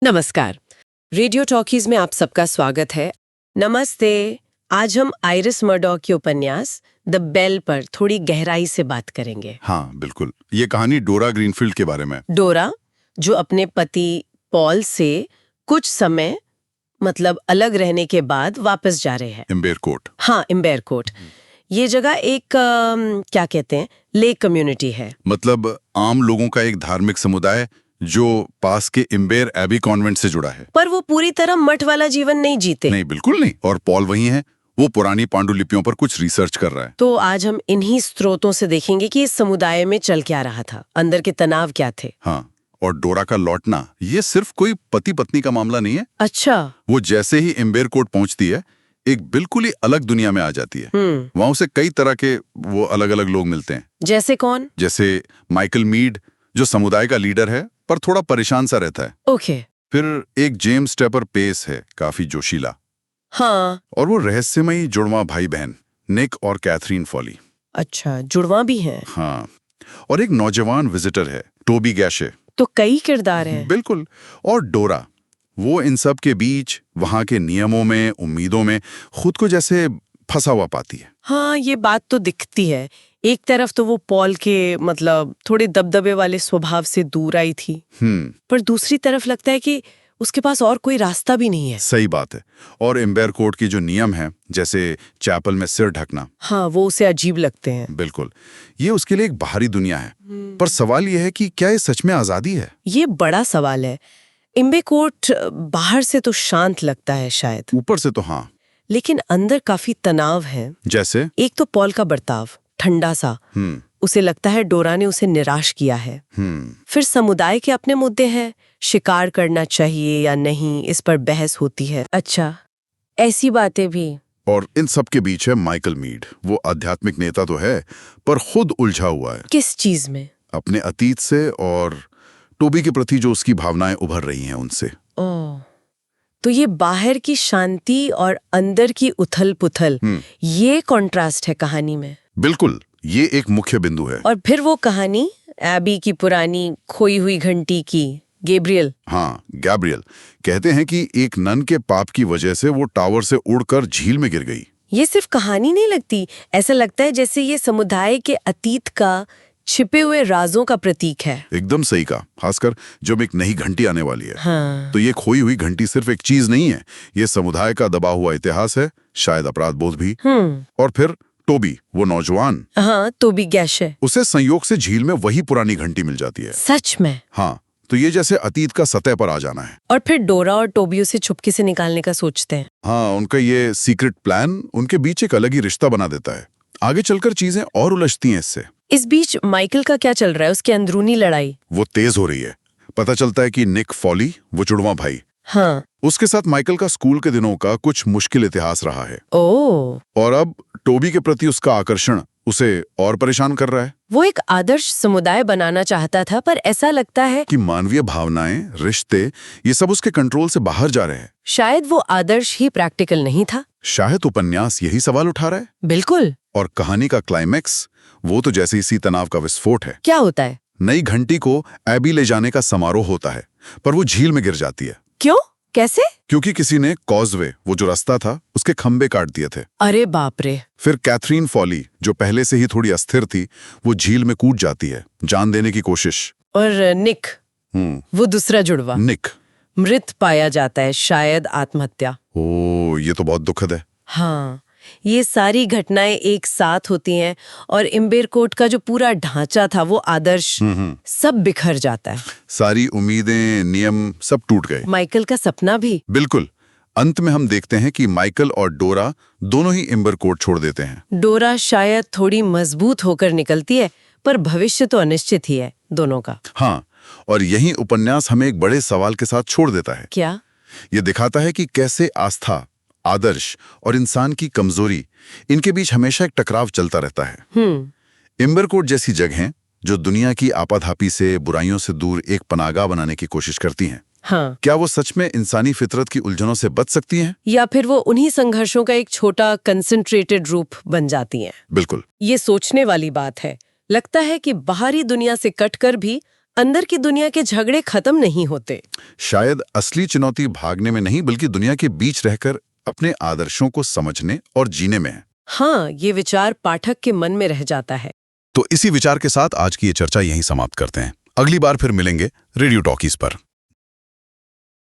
नमस्कार। Radio talkies में आप सबका स्वागत है। नमस्ते। आज हम आइरिस मर्डॉक के उपन्यास द बेल पर थोड़ी गहराई से बात करेंगे। हाँ, बिल्कुल। ये कहानी डोरा ग्रीनफील्ड के बारे में। डोरा, जो अपने पति पॉल से कुछ समय अलग रहने के बाद वापस जा रहे हैं। इम्बेरकोट। हाँ, इम्बेरकोट। ये जगह एक क्या कहते हैं, लेक कम्युनिटी है। मतलब आम लोगों का एक धार्मिक समुदाय जो पास के इम्बेर एबी कॉन्वेंट से जुड़ा है। पर वो पूरी तरह मठ वाला जीवन नहीं जीते। नहीं, बिल्कुल नहीं। और पॉल वही है, वो पुरानी पांडुलिपियों पर कुछ रिसर्च कर रहा है। तो आज हम इन्हीं स्रोतों से देखेंगे कि इस समुदाय में चल क्या रहा था, अंदर के तनाव क्या थे। हाँ, और डोरा का लौटना ये सिर्फ कोई पति पत्नी का मामला नहीं है। अच्छा। वो जैसे ही इम्बेरकोट पहुंचती है, एक बिल्कुल ही अलग दुनिया में आ जाती है। वहां उसे कई तरह के वो अलग अलग लोग मिलते हैं। जैसे कौन? जैसे माइकल मीड, जो समुदाय का लीडर है पर थोड़ा परेशान सा रहता है। ओके। फिर एक जेम्स टेपर पेस है, काफी जोशीला। हाँ। और वो रहस्यमयी जुड़वा भाई बहन निक और कैथरीन फॉली। अच्छा, जुड़वा भी हैं। हाँ, और एक नौजवान विजिटर है, टोबी गैशे। तो कई किरदार हैं। बिल्कुल। और डोरा, वो इन सब के बीच वहां के नियमों में, उम्मीदों में खुद को जैसे फंसा हुआ पाती है। हाँ, ये बात तो दिखती है। एक तरफ तो वो पॉल के थोड़े दबदबे वाले स्वभाव से दूर आई थी, पर दूसरी तरफ लगता है कि उसके पास और कोई रास्ता भी नहीं है। सही बात है। और इम्बेरकोट की जो नियम है, जैसे चैपल में सिर ढकना, हाँ, वो उसे अजीब लगते हैं। बिल्कुल, ये उसके लिए एक बाहरी दुनिया है। पर सवाल यह है कि क्या ये सच में आजादी है? ये बड़ा सवाल है। इम्बेरकोट बाहर से तो शांत लगता है शायद, ऊपर से तो हाँ, लेकिन अंदर काफी तनाव है। जैसे एक तो पॉल का बर्ताव ठंडा सा, उसे लगता है डोरा ने उसे निराश किया है। फिर समुदाय के अपने मुद्दे हैं, शिकार करना चाहिए या नहीं, इस पर बहस होती है। अच्छा, ऐसी बातें भी। और इन सब के बीच है माइकल मीड। वो आध्यात्मिक नेता तो है, पर खुद उलझा हुआ है। किस चीज में? अपने अतीत से और टोबी के प्रति जो उसकी भावनाएं उभर रही हैं उनसे। ओह, तो ये बाहर की शांति और अंदर की उथल पुथल, ये कॉन्ट्रास्ट है कहानी में। बिल्कुल, ये एक मुख्य बिंदु है। और फिर वो कहानी एबी की पुरानी खोई हुई घंटी की, गैब्रियल। हाँ, गैब्रियल। कहते हैं कि एक नन के पाप की वजह से वो टावर से उड़कर झील में गिर गई। ये सिर्फ कहानी नहीं लगती, ऐसा लगता है जैसे ये समुदाय के अतीत का छिपे हुए राजों का प्रतीक है। एकदम सही कहा, खासकर जब एक नई घंटी आने वाली है। हाँ। तो ये खोई हुई घंटी सिर्फ एक चीज नहीं है, ये समुदाय का दबा हुआ इतिहास है, शायद अपराध बोध भी। और फिर टोबी, वो नौजवान, हाँ, टोबी गैशे, उसे संयोग से झील में वही पुरानी घंटी मिल जाती है। सच में? हाँ, तो ये जैसे अतीत का सतह पर आ जाना है। और फिर डोरा और टोबी उसे चुपके से निकालने का सोचते हैं। हाँ, उनका ये सीक्रेट प्लान उनके बीच एक अलग ही रिश्ता बना देता है। आगे चलकर चीजें और उलझती हैं इससे। इस बीच माइकल का क्या चल रहा है? उसकी अंदरूनी लड़ाई वो तेज हो रही है। पता चलता है कि निक फॉली, वो जुड़वा भाई, हाँ, उसके साथ माइकल का स्कूल के दिनों का कुछ मुश्किल इतिहास रहा है। ओह। और अब टोबी के प्रति उसका आकर्षण उसे और परेशान कर रहा है। वो एक आदर्श समुदाय बनाना चाहता था, पर ऐसा लगता है कि मानवीय भावनाएं, रिश्ते, ये सब उसके कंट्रोल से बाहर जा रहे हैं। शायद वो आदर्श ही प्रैक्टिकल नहीं था। शायद उपन्यास यही सवाल उठा रहा है। बिल्कुल। और कहानी का क्लाइमैक्स, वो तो जैसे इसी तनाव का विस्फोट है। क्या होता है? नई घंटी को एबी ले जाने का समारोह होता है, पर वो झील में गिर जाती है। क्यों? कैसे? क्योंकि किसी ने कॉजवे, वो जो रास्ता था, उसके खंबे काट दिए थे। अरे बाप रे। फिर कैथरीन फॉली, जो पहले से ही थोड़ी अस्थिर थी, वो झील में कूद जाती है, जान देने की कोशिश। और निक, वो दूसरा जुड़वा, निक मृत पाया जाता है, शायद आत्महत्या। ओ, ये तो बहुत दुखद है। हाँ, ये सारी घटनाएं एक साथ होती हैं और इम्बेरकोट का जो पूरा ढांचा था, वो आदर्श, सब बिखर जाता है। सारी उम्मीदें, नियम सब टूट गए। माइकल का सपना भी। बिल्कुल। अंत में हम देखते हैं कि माइकल और डोरा दोनों ही इम्बेरकोट छोड़ देते हैं। डोरा शायद थोड़ी मजबूत होकर निकलती है, पर भविष्य तो अनिश्चित ही है दोनों का। हाँ, और यही उपन्यास हमें एक बड़े सवाल के साथ छोड़ देता है। क्या? ये दिखाता है कि कैसे आस्था, आदर्श और इंसान की कमजोरी, इनके बीच हमेशा एक टकराव चलता रहता है। इम्बेरकोट जैसी जगहें जो दुनिया की आपाधापी से, बुराइयों से दूर एक पनाहगाह बनाने की कोशिश करती हैं, हाँ, क्या वो सच में इंसानी फितरत की उलझनों से बच सकती हैं? या फिर वो उन्हीं संघर्षों का एक छोटा कंसंट्रेटेड रूप बन जाती हैं? बिल्कुल। ये सोचने वाली बात है। लगता है कि बाहरी दुनिया से कटकर भी अंदर की दुनिया के झगड़े खत्म नहीं होते। शायद असली चुनौती भागने में नहीं बल्कि दुनिया के बीच रहकर अपने आदर्शों को समझने और जीने में है। हाँ, ये विचार पाठक के मन में रह जाता है। तो इसी विचार के साथ आज की ये चर्चा यहीं समाप्त करते हैं। अगली बार फिर मिलेंगे रेडियो टॉकीज पर।